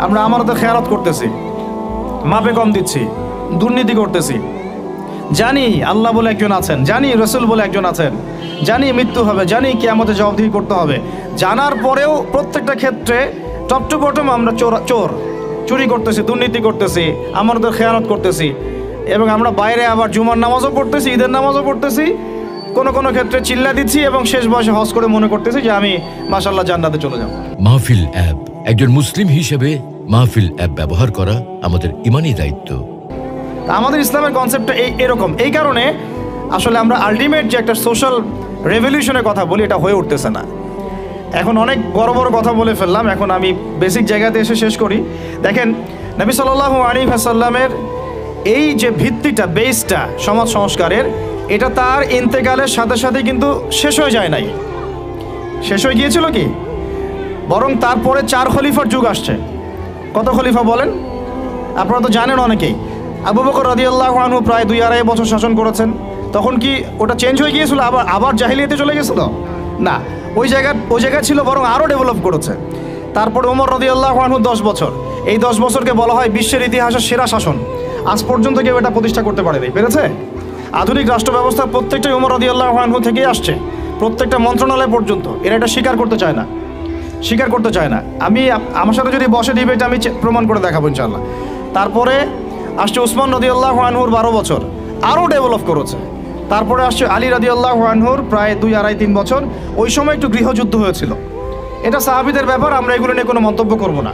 আমরা আমানতের খেয়ানত করতেছি, মাপে কম দিচ্ছি, দুর্নীতি করতেছি। জানি আল্লাহ বলে একজন আছেন, জানি রসুল বলে একজন আছেন, জানি মৃত্যু হবে, জানি কিয়ামতে জবাবদিহি করতে হবে, জানার পরেও প্রত্যেকটা ক্ষেত্রে টপ টু বটম আমরা চুরি করতেছি, দুর্নীতি করতেছি, আমানতের খেয়ানত করতেছি। এবং আমরা বাইরে আবার জুমার নামাজও পড়তেছি, ঈদের নামাজও পড়তেছি, কোনো কোনো ক্ষেত্রে চিল্লা দিচ্ছি এবং শেষ বয়সে হজ করে মনে করতেছি যে আমি মাশাআল্লাহ জান্নাতে চলে যাব। মাহফিল অ্যাপ, একজন মুসলিম হিসেবে মাহফিল অ্যাপ ব্যবহার করা আমাদের ইমানি দায়িত্ব। আমাদের ইসলামের কনসেপ্টটা এরকম। এই কারণে আসলে আমরা আলটিমেট যে একটা সোশ্যাল রেভলিউশনের কথা বলি, এটা হয়ে উঠতেছে না। এখন অনেক বড় বড় কথা বলে ফেললাম, এখন আমি বেসিক জায়গাতে এসে শেষ করি। দেখেন, নবী সাল্লাল্লাহু আলাইহি ওয়াসাল্লামের এই যে ভিত্তিটা, বেসটা সমাজ সংস্কারের, এটা তার ইন্তেকালের সাথে সাথে কিন্তু শেষ হয়ে যায় নাই, শেষ হয়ে গিয়েছিল কি, বরং তারপরে 4 খলিফার যুগ আসছে। কত খলিফা বলেন? আপনারা তো জানেন অনেকেই। আবু বকর রাদিয়াল্লাহু আনহু প্রায় 2-2.5 বছর শাসন করেছেন। তখন কি ওটা চেঞ্জ হয়ে গিয়েছিল, আবার জাহিলিয়াতে চলে গেছিল? না, ওই জায়গায় ছিল, বরং আরও ডেভেলপ করেছে। তারপরে ওমর রাদিয়াল্লাহু আনহু 10 বছর। এই 10 বছরকে বলা হয় বিশ্বের ইতিহাসের সেরা শাসন। আজ পর্যন্ত কেউ এটা প্রতিষ্ঠা করতে পারেনি, পেরেছে? আধুনিক রাষ্ট্র ব্যবস্থার প্রত্যেকটাই ওমর রাদিয়াল্লাহু আনহু থেকেই আসছে, প্রত্যেকটা মন্ত্রণালয় পর্যন্ত। এরা এটা স্বীকার করতে চায় না। আমি আমার সাথে যদি বসে ডিবেট, আমি প্রমাণ করে দেখাবো ইনশাআল্লাহ। তারপরে আসছে উসমান রাদিয়াল্লাহু আনহুর 12 বছর, আরও ডেভেলপ করেছে। তারপরে আসছে আলী রাদিয়াল্লাহু আনহুর প্রায় 2-2.5-3 বছর। ওই সময় একটু গৃহযুদ্ধ হয়েছিল। এটা সাহাবীদের ব্যাপার, আমরা এগুলো নিয়ে কোনো মন্তব্য করব না।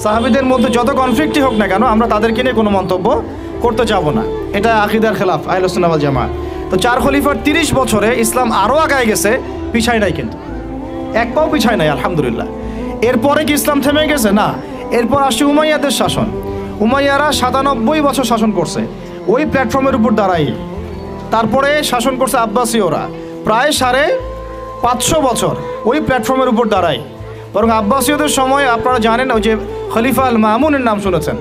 সাহাবীদের মধ্যে যত কনফ্লিক্টই হোক না কেন, আমরা তাদেরকে নিয়ে কোনো মন্তব্য করতে যাব না। এটা আকীদার খেলাফ আহলুস সুন্নাহ ওয়াল জামাত। তো 4 খলিফার 30 বছরে ইসলাম আরও আগায় গেছে, পিছায় নাই, কিন্তু এক পাও পিছায় নাই, আলহামদুলিল্লাহ। এরপরে কি ইসলাম থেমে গেছে? না। এরপর আসছে উমাইয়াদের শাসন। উমাইয়ারা 97 বছর শাসন করছে ওই প্ল্যাটফর্মের উপর দাঁড়াই। তারপরে শাসন করছে আব্বাসীয়রা প্রায় 550 বছর ওই প্ল্যাটফর্মের উপর দাঁড়াই। বরং আব্বাসীয়দের সময় আপনারা জানেন, ওই যে খলিফা আল মামুনের নাম শুনেছেন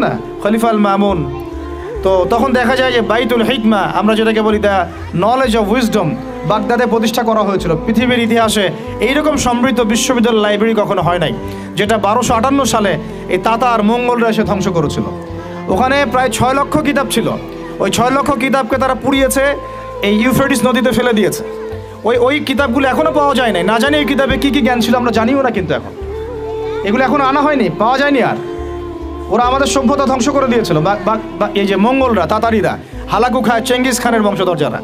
না? খলিফা আল মামুন। তো তখন দেখা যায় যে বাইতুল হিকমা, আমরা যেটাকে বলি দ্য নলেজ অফ উইজডম, বাগদাদে প্রতিষ্ঠা করা হয়েছিল। পৃথিবীর ইতিহাসে এইরকম সমৃদ্ধ বিশ্ববিদ্যালয় লাইব্রেরি কখনো হয় নাই, যেটা 1258 সালে এই তাতার মঙ্গলরা এসে ধ্বংস করেছিল। ওখানে প্রায় 6 লক্ষ কিতাব ছিল। ওই 6 লক্ষ কিতাবকে তারা পুড়িয়েছে, এই ইউফ্রেটিস নদীতে ফেলে দিয়েছে। ওই কিতাবগুলো এখনও পাওয়া যায় নাই। না জানি এই কিতাবে কী কী জ্ঞান ছিল আমরা জানিও না, কিন্তু এগুলো এখনও আনা হয়নি, পাওয়া যায়নি। আর ওরা আমাদের সভ্যতা ধ্বংস করে দিয়েছিল। এই যে মঙ্গলরা, তাতারিরা, হালাকু খায়, চেঙ্গিস খানের বংশধর যারা,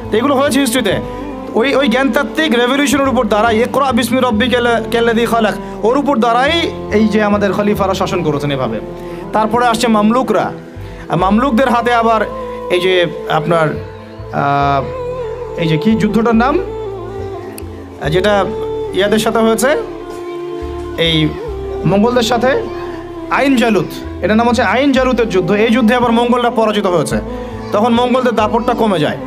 তো এগুলো হয়েছে হিস্ট্রিতে। ওই জ্ঞানতাত্ত্বিক রেভলিউশনের উপর দাঁড়াই, ইকরা বিসমি রাব্বিকাল্লাযী খালাক, ওর উপর দাঁড়াই এই যে আমাদের খলিফারা শাসন করেছেন এভাবে। তারপরে আসছে মামলুকরা। মামলুকদের হাতে আবার এই যে আপনার এই যে কি যুদ্ধটার নাম, যেটা ইয়াদের সাথে হয়েছে, এই মঙ্গলদের সাথে, আইন জালুত, এটার নাম হচ্ছে আইন জালুতের যুদ্ধ। এই যুদ্ধে আবার মঙ্গলরা পরাজিত হয়েছে, তখন মঙ্গলদের দাপটটা কমে যায়।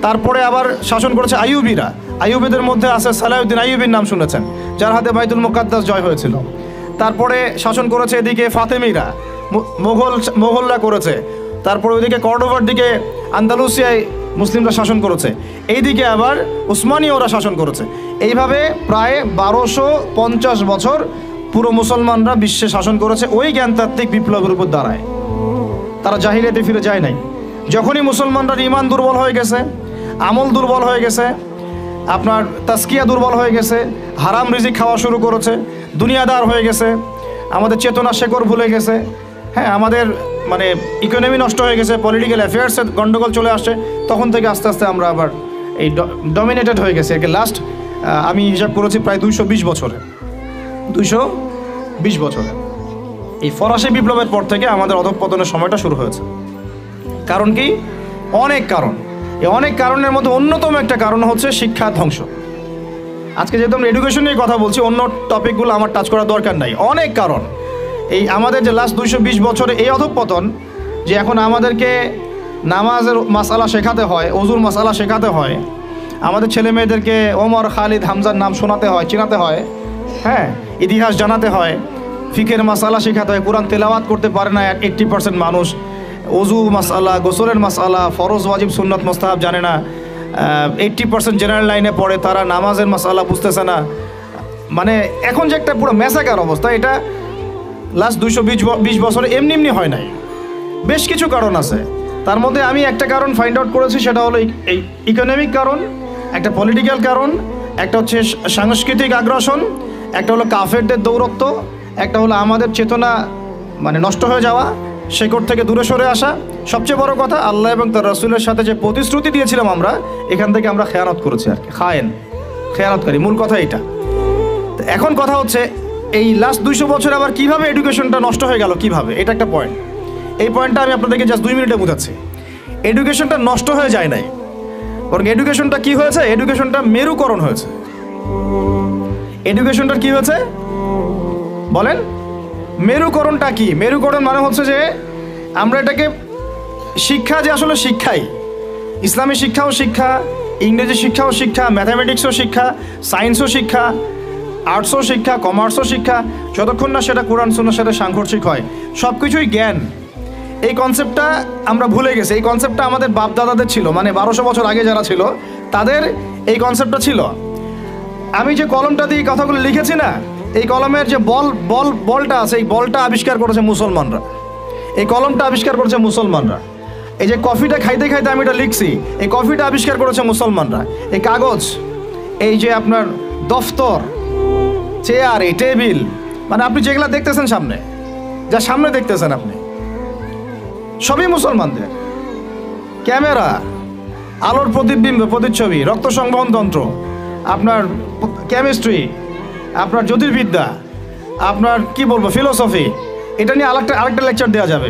তারপরে আবার শাসন করেছে আইয়ুবীরা। আইয়ুবীদের মধ্যে আছে সালাউদ্দিন আইয়ুবীর নাম শুনেছেন, যার হাতে বাইতুল মুকাদ্দাস জয় হয়েছিল। তারপরে শাসন করেছে এদিকে ফাতেমিরা, মোগলরা করেছে। তারপরে ওইদিকে কর্ডোভার দিকে আন্দালুসিয়ায় মুসলিমরা শাসন করেছে, এইদিকে আবার উসমানীয়রা শাসন করেছে। এইভাবে প্রায় 1250 বছর পুরো মুসলমানরা বিশ্বে শাসন করেছে ওই জ্ঞানতাত্ত্বিক বিপ্লবের উপর দাঁড়ায়। তারা জাহিলিয়াতে ফিরে যায় নাই। যখনই মুসলমানরা ইমান দুর্বল হয়ে গেছে, আমল দুর্বল হয়ে গেছে, আপনার তাসকিয়া দুর্বল হয়ে গেছে, হারাম রিজিক খাওয়া শুরু করেছে, দুনিয়াদার হয়ে গেছে, আমাদের চেতনা শেকড় ভুলে গেছে, হ্যাঁ, আমাদের মানে ইকোনমি নষ্ট হয়ে গেছে, পলিটিক্যাল অ্যাফেয়ার্সের গন্ডগোল চলে আসছে, তখন থেকে আস্তে আস্তে আমরা আবার এই ডমিনেটেড হয়ে গেছে। একে লাস্ট আমি হিসাব করেছি প্রায় 220 বছরে এই ফরাসি বিপ্লবের পর থেকে আমাদের অধঃপতনের সময়টা শুরু হয়েছে। কারণ কি? অনেক কারণ। এই অনেক কারণের মধ্যে অন্যতম একটা কারণ হচ্ছে শিক্ষা ধ্বংস। আজকে যেহেতু আমরা এডুকেশন নিয়ে কথা বলছি, অন্য টপিকগুলো আমার টাচ করার দরকার নাই। অনেক কারণ। এই আমাদের যে লাস্ট 220 বছরে এই অধঃপতন, যে এখন আমাদেরকে নামাজের মাসালা শেখাতে হয়, ওজুর মাসালা শেখাতে হয়, আমাদের ছেলে মেয়েদেরকে ওমর, খালিদ, হামজার নাম শোনাতে হয়, চিনাতে হয়, হ্যাঁ, ইতিহাস জানাতে হয়, ফিকের মাসালা শেখাতে হয়। কোরআন তেলাওয়াত করতে পারে না 80% মানুষ। ওজু মাসালা, গোসলের মাসালা, ফরজ, ওয়াজিব, সুন্নত, মুস্তাহাব জানে না। 80% জেনারেল লাইনে পড়ে, তারা নামাজের মাসালা বুঝতেছে না। মানে এখন যে একটা পুরো ম্যাসাকার অবস্থা, এটা লাস্ট 220 বছরে এমনি এমনি হয় নাই, বেশ কিছু কারণ আছে। তার মধ্যে আমি একটা কারণ ফাইন্ড আউট করেছি, সেটা হলো এই ইকোনমিক কারণ, একটা পলিটিক্যাল কারণ, একটা হচ্ছে সাংস্কৃতিক আগ্রাসন, একটা হলো কাফেরদের দৌরত্ব, একটা হলো আমাদের চেতনা মানে নষ্ট হয়ে যাওয়া, শেকড় থেকে দূরে সরে আসা। সবচেয়ে বড় কথা, আল্লাহ এবং তার রাসূলের সাথে যে প্রতিশ্রুতি দিয়েছিলাম আমরা, এখান থেকে আমরা খেয়ানত করেছি আর কি, খেয়ানতকারী, মূল কথা এটা। তো এখন কথা হচ্ছে এই লাস্ট 200 বছর আবার কিভাবে এডুকেশনটা নষ্ট হয়ে গেল, কিভাবে, এটা একটা পয়েন্ট। এই পয়েন্টটা আমি আপনাদেরকে জাস্ট 2 মিনিটে বোঝাচ্ছি। এডুকেশনটা নষ্ট হয়ে যায় নাই, বরং এডুকেশনটা কি হয়েছে, এডুকেশনটা মেরুকরণ হয়েছে। এডুকেশনটার কি হয়েছে বলেন? মেরুকরণটা কি? মেরুকরণ মানে হচ্ছে যে আমরা এটাকে শিক্ষা, যে আসলে শিক্ষাই, ইসলামী শিক্ষাও শিক্ষা, ইংরেজি শিক্ষাও শিক্ষা, ম্যাথামেটিক্সও শিক্ষা, সায়েন্সও শিক্ষা, আর্টসও শিক্ষা, কমার্সও শিক্ষা, যতক্ষণ না সেটা কোরআন সুন্নাহর সাথে সাংঘর্ষিক হয়, সব কিছুই জ্ঞান। এই কনসেপ্টটা আমরা ভুলে গেছি। এই কনসেপ্টটা আমাদের বাপদাদাদের ছিল, মানে 1200 বছর আগে যারা ছিল তাদের এই কনসেপ্টটা ছিল। আমি যে কলমটা দিয়ে কথাগুলো লিখেছি না, এই কলমের যে বলটা আছে, এই বলটা আবিষ্কার করেছে মুসলমানরা, এই কলমটা আবিষ্কার করেছে মুসলমানরা। এই যে কফিটা খাইতে খাইতে আমি এটা লিখছি, এই কফিটা আবিষ্কার করেছে মুসলমানরা। এই কাগজ, এই যে আপনার দফতর, চেয়ার, এই টেবিল, মানে আপনি যেগুলো দেখতেছেন সামনে, যা সামনে দেখতেছেন আপনি, সবই মুসলমানদের। ক্যামেরা, আলোর প্রতিবিম্ব প্রতিচ্ছবি, রক্ত সংবহন তন্ত্র, আপনার কেমিস্ট্রি, আপনার জ্যোতির্বিদ্যা, আপনার কি বলবো ফিলোসফি, এটা নিয়ে আরেকটা লেকচার দেওয়া যাবে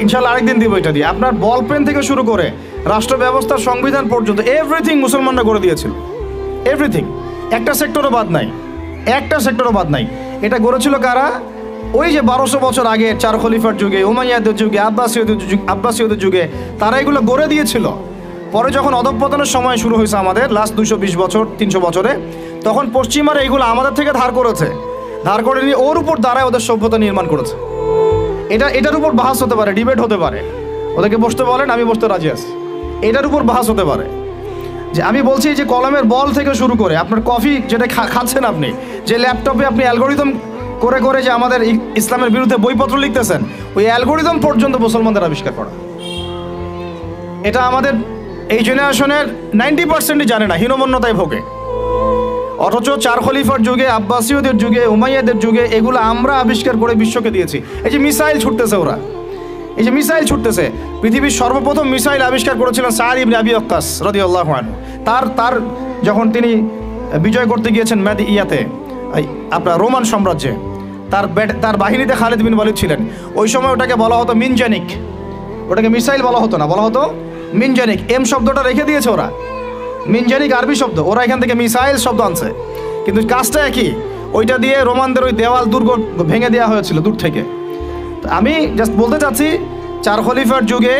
ইনশাল্লাহ, আরেকদিন দিব এটা দিয়ে। আপনার বল পেন থেকে শুরু করে রাষ্ট্র ব্যবস্থার সংবিধান পর্যন্ত এভরিথিং মুসলমানরা করে দিয়েছিল, এভরিথিং, একটা সেক্টরও বাদ নাই, একটা সেক্টরও বাদ নাই। এটা গড়েছিল কারা? ওই যে 1200 বছর আগে 4 খলিফার যুগে, উমাইয়াদের যুগে, আব্বাসীয়দের যুগে, তারা এগুলো গড়ে দিয়েছিল। পরে যখন অধঃপতনের সময় শুরু হয়েছে আমাদের লাস্ট 220 বছর 300 বছরে, তখন পশ্চিমারা এগুলো আমাদের থেকে ধার করেছে, ধার করে নিয়ে ওর উপর দাঁড়ায় ওদের সভ্যতা নির্মাণ করেছে। এটার উপর বাহাস হতে পারে, ডিবেট হতে পারে, ওদেরকে বসতে বলেন, আমি বসতে রাজি আছি। এটার উপর বাহাস হতে পারে যে আমি বলছি যে কলমের বল থেকে শুরু করে আপনার কফি যেটা খাচ্ছেন আপনি, যে ল্যাপটপে আপনি অ্যালগোরিদম করে করে যে আমাদের ইসলামের বিরুদ্ধে বইপত্র লিখতেছেন, ওই অ্যালগোরিদম পর্যন্ত মুসলমানদের আবিষ্কার করা। এটা আমাদের এই জেনারেশনের 90%ই জানে না, হীনমন্যতায় ভোগে। অথচ 4 খলিফার যুগে, আব্বাসীয়দের যুগে, উমাইয়াদের যুগে এগুলো আমরা আবিষ্কার করে বিশ্বকে দিয়েছি। এই যে মিসাইল ছুটতেছে ওরা, এই যে মিসাইল ছুটতেছে, পৃথিবীর সর্বপ্রথম মিসাইল আবিষ্কার করেছিলেন সাদ ইবনে আবি ওয়াক্কাস রাদিয়াল্লাহু আনহু। তার যখন তিনি বিজয় করতে গিয়েছেন আপনার রোমান সাম্রাজ্যে, তার বাহিনীতে খালিদ বিন ওয়ালিদ ছিলেন। ওই সময় ওটাকে বলা হতো মিনজানিক, ওটাকে মিসাইল বলা হতো না, বলা হতো মিনজানিক। এম শব্দটা রেখে দিয়েছে ওরা, মিনজানিক আরবি শব্দ, ওরা এখান থেকে মিসাইল শব্দ আনছে, কিন্তু কাজটা একই। ওইটা দিয়ে রোমানদের ওই দেওয়াল দুর্গ ভেঙে দেওয়া হয়েছিল দূর থেকে। আমি জাস্ট বলতে চাচ্ছি, 4 খলিফার যুগে,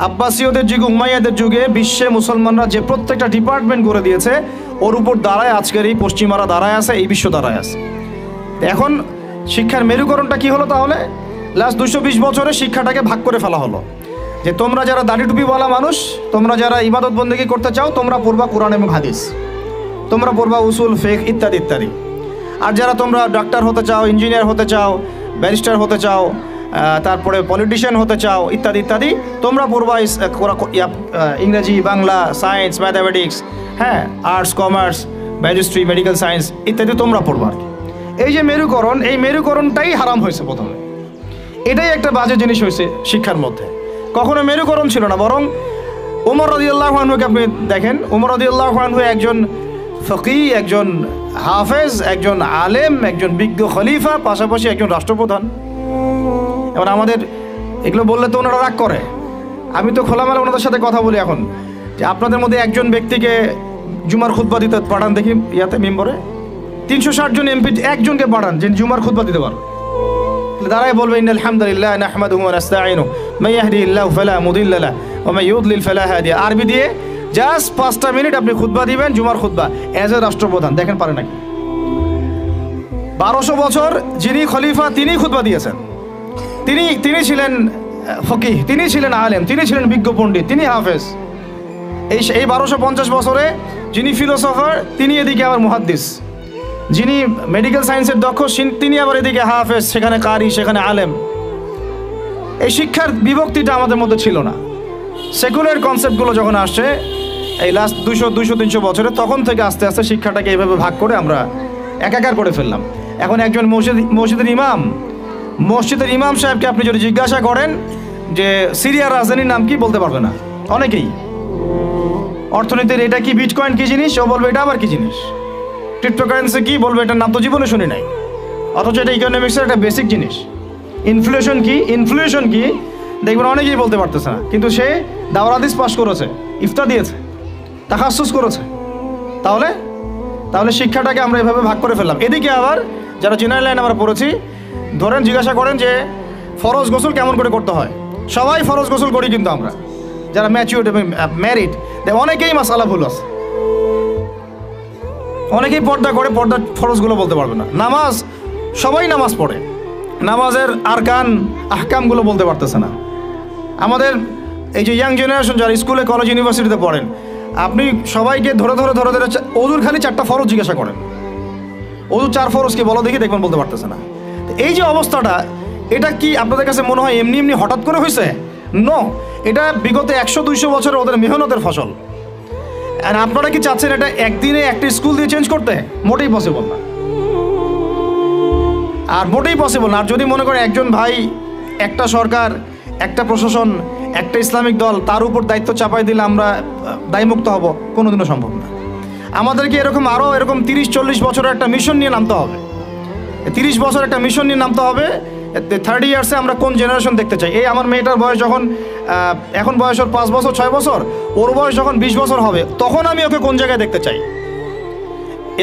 আব্বাসীয়দের যুগে, উমাইয়াদের যুগে বিশ্বে মুসলমানরা যে প্রত্যেকটা ডিপার্টমেন্ট করে দিয়েছে, ওর উপর দাঁড়ায় আজকের এই পশ্চিমারা দাঁড়ায় আছে, এই বিশ্ব দাঁড়ায় আছে। এখন শিক্ষার মেরুকরণটা কি হলো তাহলে? লাস্ট 220 বছরে শিক্ষাটাকে ভাগ করে ফেলা হলো, যে তোমরা যারা দাড়ি টুপিওয়ালা মানুষ, তোমরা যারা ইবাদত বন্দেগী করতে চাও, তোমরা পড়বা কোরআন এবং হাদিস, তোমরা পড়বা উসুল, ফিকহ ইত্যাদি ইত্যাদি। আর যারা তোমরা ডাক্তার হতে চাও, ইঞ্জিনিয়ার হতে চাও, ব্যারিস্টার হতে চাও, তারপরে পলিটিশিয়ান হতে চাও ইত্যাদি ইত্যাদি, তোমরা পড়বা ইংরেজি, বাংলা, সায়েন্স, ম্যাথামেটিক্স, হ্যাঁ, আর্টস, কমার্স, ম্যাজিস্ট্রি, মেডিকেল সায়েন্স ইত্যাদি তোমরা পড়বা। এই যে মেরুকরণ, এই মেরুকরণটাই হারাম হয়েছে প্রথমে। এটাই একটা বাজে জিনিস হয়েছে শিক্ষার মধ্যে। কখনো মেরুকরণ ছিল না, বরং ওমর রাদিয়াল্লাহু আনহুকে আপনি দেখেন, ওমর রাদিয়াল্লাহু আনহু একজন ফকিহ, একজন হাফেজ, একজন আলেম, একজন বিজ্ঞ খলিফা, পাশাপাশি একজন রাষ্ট্রপ্রধান। এবার আমাদের এগুলো বললে তো ওনারা রাগ করে। আমি তো খোলামেলা ওনাদের সাথে কথা বলি এখন, যে আপনাদের মধ্যে একজন ব্যক্তিকে জুমার খুতবা দিতে পাঠান দেখি, মেম্বরে 360 জন এমপি একজনকে পাঠান যে জুমার খুতবা দিতে পারো, দাঁড়ায় বলবে ইন্নাল হামদুলিল্লাহ নাহমাদুহু ওয়া নাস্তাঈনুহু মান ইয়াহদিহিল্লাহু ফালা মুদিল্লা লাহু ওয়া মান ইউদ্লিল ফালা হাদিয়া। আরবি দিয়ে জাস্ট 5টা মিনিট আপনি খুতবা দিবেন, জুমার খুতবা, এজ এ রাষ্ট্রপ্রধান। দেখেন পারে নাকি? 1200 বছর যিনি খলিফা তিনি খুতবা দিয়েছেন, তিনি ছিলেন ফকিহ, তিনি ছিলেন আলেম, তিনি ছিলেন বিজ্ঞ পণ্ডিত, তিনি হাফেজ। এই 1250 বছরে যিনি ফিলোসফার, তিনি এদিকে আবার মুহাদ্দিস। যিনি মেডিকেল সায়েন্সের দক্ষ তিনি আবার এদিকে হাফেজ, সেখানে কারি, সেখানে আলেম। এই শিক্ষার বিভক্তিটা আমাদের মধ্যে ছিল না। সেকুলার কনসেপ্টগুলো যখন আসছে এই লাস্ট 200-300 বছরে, তখন থেকে আস্তে আস্তে শিক্ষাটাকে এইভাবে ভাগ করে আমরা একাকার করে ফেললাম। এখন একজন মসজিদের ইমাম সাহেবকে আপনি যদি জিজ্ঞাসা করেন যে সিরিয়ার রাজধানীর নাম কি, বলতে পারবে না অনেকেই। অর্থনীতির এটা কি, বিটকয়েন কি জিনিস, ও বলবে এটা আবার কি জিনিস। ক্রিপ্টোকারেন্সি কি, বলবে এটার নাম তো জীবনে শুনি নাই, অথচ এটা ইকোনমিক্সের একটা বেসিক জিনিস। ইনফ্লেশন কি দেখবেন অনেকেই বলতে পারতেছে না, কিন্তু সে দাওরাত হাদিস পাস করেছে, ইফতা দিয়েছে, তাখাসুস করেছে। তাহলে শিক্ষাটাকে আমরা এভাবে ভাগ করে ফেললাম। এদিকে আবার যারা জেনারেল লাইন আমরা পড়েছি, ধরেন জিজ্ঞাসা করেন যে ফরজ গোসল কেমন করে করতে হয়, সবাই ফরজ গোসল করি, কিন্তু আমরা যারা ম্যাচিউরড এবং ম্যারিড অনেকেই মাসালা ভুল আছে। অনেকেই পর্দা করে, পর্দার ফরজগুলো বলতে পারবে না। নামাজ, সবাই নামাজ পড়ে, নামাজের আরকান আহকামগুলো বলতে পারতেছে না। আমাদের এই যে ইয়াং জেনারেশন যারা স্কুলে, কলেজ, ইউনিভার্সিটিতে পড়েন, আপনি সবাইকে ধরে অজুর খালি 4টা ফরজ জিজ্ঞাসা করেন, অজু 4 ফরজ কি বলো দেখি, দেখবেন বলতে পারতেছে না। এই যে অবস্থাটা, এটা কি আপনাদের কাছে মনে হয় এমনি হঠাৎ করে হয়েছে? নো, এটা বিগত 100-200 বছরের ওদের মেহনতের ফসল। আর আপনারা কি চাচ্ছেন এটা একদিনে একটা স্কুল দিয়ে চেঞ্জ করতে? মোটেই পসিবল না, আর মোটেই পসিবল না। আর যদি মনে করেন একজন ভাই, একটা সরকার, একটা প্রশাসন, একটা ইসলামিক দল, তার উপর দায়িত্ব চাপাই দিলে আমরা দায়মুক্ত হব, কোনোদিনও সম্ভব না। আমাদেরকে আরও এরকম 30-40 বছরের একটা মিশন নিয়ে নামতে হবে। 30 বছর একটা মিশন নিয়ে নামতে হবে। 30 ইয়ার্সে আমরা কোন জেনারেশন দেখতে চাই। এই আমার মেয়েটার বয়স যখন, এখন বয়স ওর 5 বছর 6 বছর, ওর বয়স যখন 20 বছর হবে, তখন আমি ওকে কোন জায়গায় দেখতে চাই,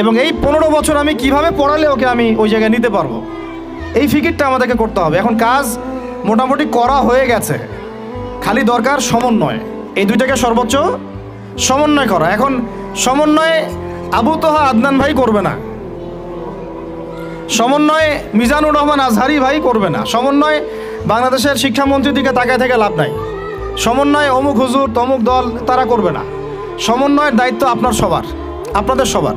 এবং এই 15 বছর আমি কিভাবে পড়ালে ওকে আমি ওই জায়গায় নিতে পারবো, এই ফিকিরটা আমাদেরকে করতে হবে। এখন কাজ মোটামুটি করা হয়ে গেছে, খালি দরকার সমন্বয়। এই দুইটাকে সর্বোচ্চ সমন্বয় করা। এখন সমন্বয় আবু তোহা আদনান ভাই করবে না, সমন্বয় মিজানুর রহমান আজহারি ভাই করবে না, সমন্বয় বাংলাদেশের শিক্ষামন্ত্রীর দিকে তাকায় থেকে লাভ নাই, সমন্বয় অমুক হুজুর তমুক দল তারা করবে না। সমন্বয়ের দায়িত্ব আপনাদের সবার।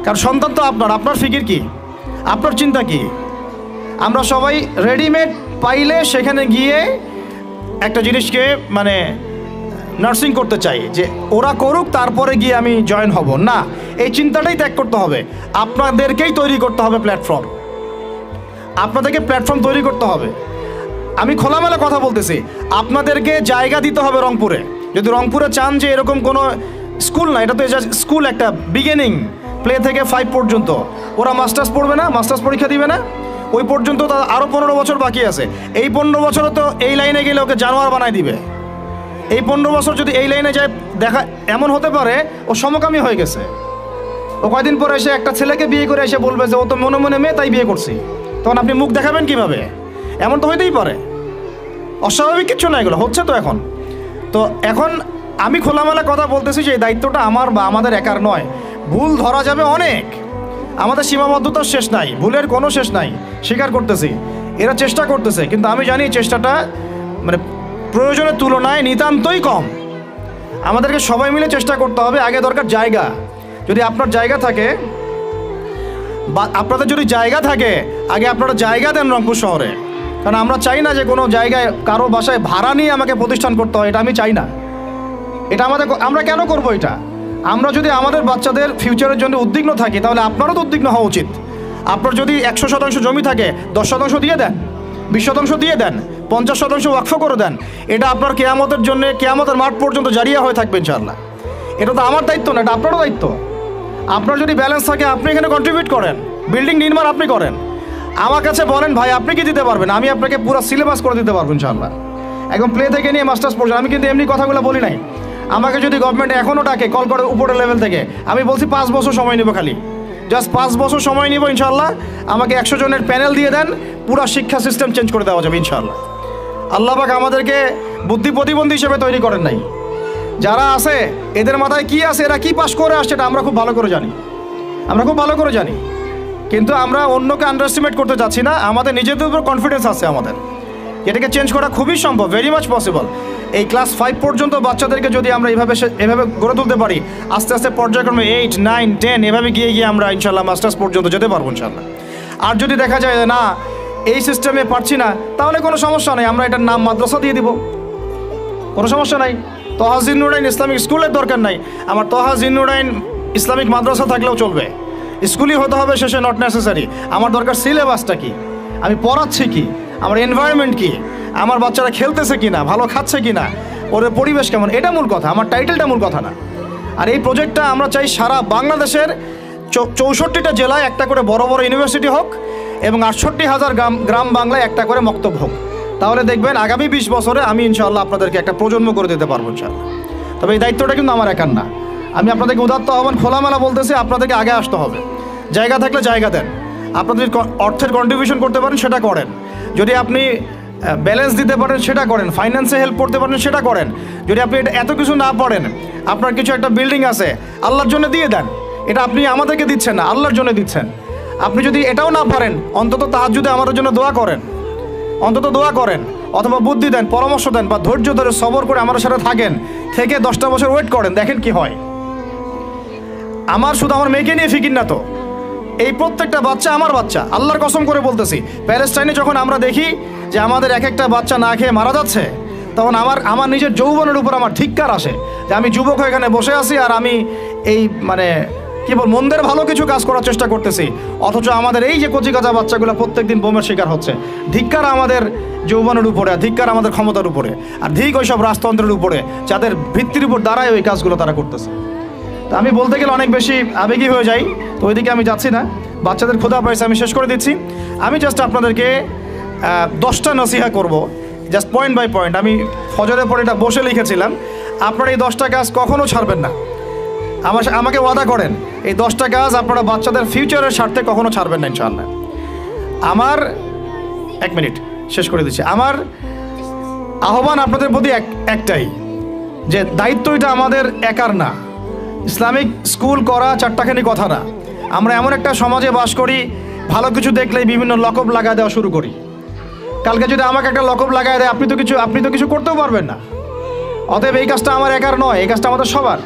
কারণ সন্তান তো আপনার ফিকির কি, আপনার চিন্তা কি। আমরা সবাই রেডিমেড পাইলে সেখানে গিয়ে একটা জিনিসকে মানে নার্সিং করতে চাই, যে ওরা করুক তারপরে গিয়ে আমি জয়েন হব না। এই চিন্তাটাই ত্যাগ করতে হবে। আপনাদেরকেই তৈরি করতে হবে প্ল্যাটফর্ম, আপনাদেরকে প্ল্যাটফর্ম তৈরি করতে হবে। আমি খোলামেলা কথা বলতেছি, আপনাদেরকে জায়গা দিতে হবে রংপুরে। যদি রংপুরে চান যে এরকম কোনো স্কুল না, এটা তো স্কুল একটা বিগিনিং, প্লে থেকে 5 পর্যন্ত, ওরা মাস্টার্স পড়বে না, মাস্টার্স পরীক্ষা দিবে না, ওই পর্যন্ত তো আরও 15 বছর বাকি আছে। এই 15 বছরে তো এই লাইনে গেলে ওকে জানোয়ার বানায় দিবে। এই 15 বছর যদি এই লাইনে যায়, দেখা এমন হতে পারে ও সমকামী হয়ে গেছে। ও কয়দিন পরে এসে একটা ছেলেকে বিয়ে করে এসে বলবে যে ও তো মনে মনে মেয়ে, তাই বিয়ে করছি। তখন আপনি মুখ দেখাবেন কিভাবে? এমন তো হইতেই পারে। অস্বাভাবিক কিছু না, এগুলো হচ্ছে তো এখন। তো এখন আমি খোলামেলা কথা বলতেছি যে এই দায়িত্বটা আমার বা আমাদের একার নয়। ভুল ধরা যাবে অনেক, আমাদের সীমাবদ্ধতার শেষ নাই, ভুলের কোনো শেষ নাই, স্বীকার করতেছি। এরা চেষ্টা করতেছে, কিন্তু আমি জানি চেষ্টাটা মানে প্রয়োজনের তুলনায় নিতান্তই কম। আমাদেরকে সবাই মিলে চেষ্টা করতে হবে। আগে দরকার জায়গা। যদি আপনার জায়গা থাকে বা আপনাদের যদি জায়গা থাকে, আগে আপনারা জায়গা দেন রংপুর শহরে। কারণ আমরা চাই না যে কোনো জায়গায় কারো বাসায় ভাড়া নিয়ে আমাকে প্রতিষ্ঠান করতে হয়, এটা আমি চাই না। এটা আমরা কেন করবো এটা? আমরা যদি আমাদের বাচ্চাদের ফিউচারের জন্য উদ্বিগ্ন থাকি, তাহলে আপনারও তো উদ্বিগ্ন হওয়া উচিত। আপনার যদি 100% জমি থাকে, 10% দিয়ে দেন, 20% দিয়ে দেন, 50% ওয়াকফ করে দেন। এটা আপনার কেয়ামতের জন্য, কেয়ামতের মাঠ পর্যন্ত জারিয়া হয়ে থাকবে ইনশাআল্লাহ। এটা তো আমার দায়িত্ব না, এটা আপনারও দায়িত্ব। আপনার যদি ব্যালেন্স থাকে, আপনি এখানে কন্ট্রিবিউট করেন, বিল্ডিং নির্মাণ আপনি করেন। আমার কাছে বলেন ভাই আপনি কি দিতে পারবেন, আমি আপনাকে পুরো সিলেবাস করে দিতে পারবো ইনশাআল্লাহ, একদম প্লে থেকে নিয়ে মাস্টার্স পর্যন্ত। আমি কিন্তু এমনি কথাগুলো বলি নাই। আমাকে যদি গভর্নমেন্ট এখনও ডাকে, কল করে উপরের লেভেল থেকে, আমি বলছি 5 বছর সময় নেব, খালি জাস্ট 5 বছর সময় নিব ইনশাআল্লাহ। আমাকে 100 জনের প্যানেল দিয়ে দেন, পুরো শিক্ষা সিস্টেম চেঞ্জ করে দেওয়া যাবে ইনশাআল্লাহ। আল্লাহ পাক আমাদেরকে বুদ্ধি প্রতিবন্ধী হিসেবে তৈরি করেন নাই। যারা আছে এদের মাথায় কি আছে, এরা কি পাস করে আসছে, এটা আমরা খুব ভালো করে জানি। কিন্তু আমরা অন্যকে আন্ডারএস্টিমেট করতে যাচ্ছি না। আমাদের নিজেদের উপর কনফিডেন্স আছে আমাদের। এটাকে চেঞ্জ করা খুবই সম্ভব, ভেরি মাচ পসিবল। এই ক্লাস 5 পর্যন্ত বাচ্চাদেরকে যদি আমরা এভাবে গড়ে তুলতে পারি, আস্তে আস্তে পর্যায়ক্রমে 8, 9, 10 এভাবে গিয়ে আমরা ইনশাল্লাহ মাস্টার্স পর্যন্ত যেতে পারবো ইনশাল্লাহ। আর যদি দেখা যায় না এই সিস্টেমে পারছি না, তাহলে কোনো সমস্যা নেই, আমরা এটার নাম মাদ্রাসা দিয়ে দিব, কোনো সমস্যা নাই। তহা জিন্নুরাইন ইসলামিক স্কুলের দরকার নাই, আমার তহা জিন্নুরাইন ইসলামিক মাদ্রাসা থাকলেও চলবে, স্কুলই হতে হবে শেষে, নট নেসেসারি। আমার দরকার সিলেবাসটা কি, আমি পড়াচ্ছি কি, আমার এনভায়রনমেন্ট কি, আমার বাচ্চারা খেলতেছে কি না, ভালো খাচ্ছে কি না, ওদের পরিবেশ কেমন, এটা মূল কথা, আমার টাইটেলটা মূল কথা না। আর এই প্রজেক্টটা আমরা চাই সারা বাংলাদেশের 64টা জেলায় একটা করে বড় বড় ইউনিভার্সিটি হোক এবং 68,000 গ্রাম বাংলায় একটা করে মক্তব হোক। তাহলে দেখবেন আগামী 20 বছরে আমি ইনশাআল্লাহ আপনাদেরকে একটা প্রজন্ম করে দিতে পারবো ইনশাআল্লাহ। তবে এই দায়িত্বটা কিন্তু আমার একার না, আমি আপনাদেরকে উদাত্ত আহ্বান খোলামেলা বলতেছি, আপনাদেরকে আগে আসতে হবে, জায়গা থাকলে জায়গা দেন, আপনাদের অর্থের কন্ট্রিবিউশন করতে পারেন সেটা করেন, যদি আপনি ব্যালেন্স দিতে পারেন সেটা করেন, ফাইন্যান্সে হেল্প করতে পারেন সেটা করেন, যদি আপনি এটা এত কিছু না পারেন, আপনার কিছু একটা বিল্ডিং আছে আল্লাহর জন্য দিয়ে দেন, এটা আপনি আমাদেরকে দিচ্ছেন না, আল্লাহর জন্য দিচ্ছেন। আপনি যদি এটাও না পারেন, অন্তত তাহাজ্জুদে আমাদের জন্য দোয়া করেন, অন্তত দোয়া করেন, অথবা বুদ্ধি দেন, পরামর্শ দেন, বা ধৈর্য ধরে সবর করে আমাদের সাথে থাকেন, থেকে 10টা বছর ওয়েট করেন, দেখেন কি হয়। আমার শুধু আমার মেয়েকে নিয়ে ফিকির না তো, এই প্রত্যেকটা বাচ্চা আমার বাচ্চা, আল্লাহর কসম করে বলতেছি। প্যালেস্টাইনে যখন আমরা দেখি যে আমাদের এক একটা বাচ্চা না খেয়ে মারা যাচ্ছে, তখন আমার নিজের যৌবনের উপর আমার ধিক্কার আসে যে আমি যুবক হয়ে এখানে বসে আছি, আর আমি এই মানে কি বল মন্দের ভালো কিছু কাজ করার চেষ্টা করতেছি, অথচ আমাদের এই যে কচিকাঁচা বাচ্চাগুলো প্রত্যেকদিন বোমের শিকার হচ্ছে। ধিক্কার আমাদের যৌবনের উপরে, আর ধিক্কার আমাদের ক্ষমতার উপরে, আর ধিক ওইসব রাজতন্ত্রের উপরে যাদের ভিত্তির উপর দাঁড়ায় ওই কাজগুলো তারা করতেছে। তো আমি বলতে গেলে অনেক বেশি আবেগী হয়ে যাই, তো ওইদিকে আমি যাচ্ছি না, বাচ্চাদের ক্ষুধা পাইছে, আমি শেষ করে দিচ্ছি। আমি জাস্ট আপনাদেরকে 10টা নসিহা করব, জাস্ট পয়েন্ট বাই পয়েন্ট। আমি ফজরের পরে এটা বসে লিখেছিলাম, আপনারা এই 10টা কাজ কখনো ছাড়বেন না, আমাকে ওয়াদা করেন, এই 10টা কাজ আপনারা বাচ্চাদের ফিউচারের স্বার্থে কখনো ছাড়বেন না ইনশাআল্লাহ। আমার 1 মিনিট শেষ করে দিচ্ছি। আমার আহ্বান আপনাদের প্রতি একটাই, যে দায়িত্ব এটা আমাদের একার না, ইসলামিক স্কুল করা চারটাখানি কথা না। আমরা এমন একটা সমাজে বাস করি, ভালো কিছু দেখলেই বিভিন্ন লকব লাগায় দেওয়া শুরু করি। কালকে যদি আমাকে একটা লকব লাগায় দেয়, আপনি তো কিছু করতেও পারবেন না। অতএব এই কাজটা আমার একার নয়, এই কাজটা আমাদের সবার।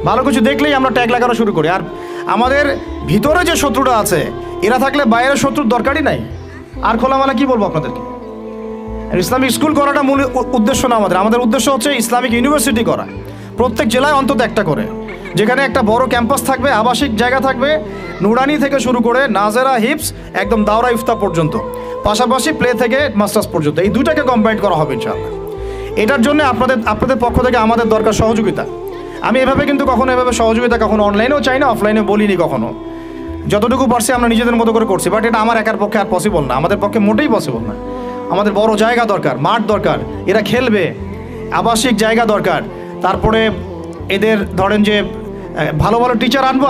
ভালো কিছু দেখলেই আমরা ট্যাগ লাগানো শুরু করি, আর আমাদের ভিতরে যে শত্রুটা আছে, এরা থাকলে বাইরের শত্রুর দরকারই নাই। আর খোলামেলা কি বলবো আপনাদেরকে, ইসলামিক স্কুল করাটা মূল উদ্দেশ্য না আমাদের উদ্দেশ্য হচ্ছে ইসলামিক ইউনিভার্সিটি করা, প্রত্যেক জেলায় অন্তত একটা করে, যেখানে একটা বড় ক্যাম্পাস থাকবে, আবাসিক জায়গা থাকবে, নুরানি থেকে শুরু করে নাজেরা, হিপস, একদম দাওরা ইফতা পর্যন্ত, পাশাপাশি প্লে থেকে মাস্টার্স পর্যন্ত, এই দুইটাকে কম্বাইন করা হবে ইনশাআল্লাহ। এটার জন্য আপনাদের পক্ষ থেকে আমাদের দরকার সহযোগিতা। আমি এভাবে কিন্তু কখনো এভাবে সহযোগিতা কখনো অনলাইনেও চাই না, অফলাইনে বলিনি কখনো। যতটুকু পারছি আমরা নিজেদের মতো করে করছি, বাট এটা আমার একার পক্ষে আর পসিবল না, আমাদের পক্ষে মোটেই পসিবল না। আমাদের বড় জায়গা দরকার, মাঠ দরকার, এরা খেলবে, আবাসিক জায়গা দরকার, তারপরে এদের ধরেন যে ভালো ভালো টিচার আনবো।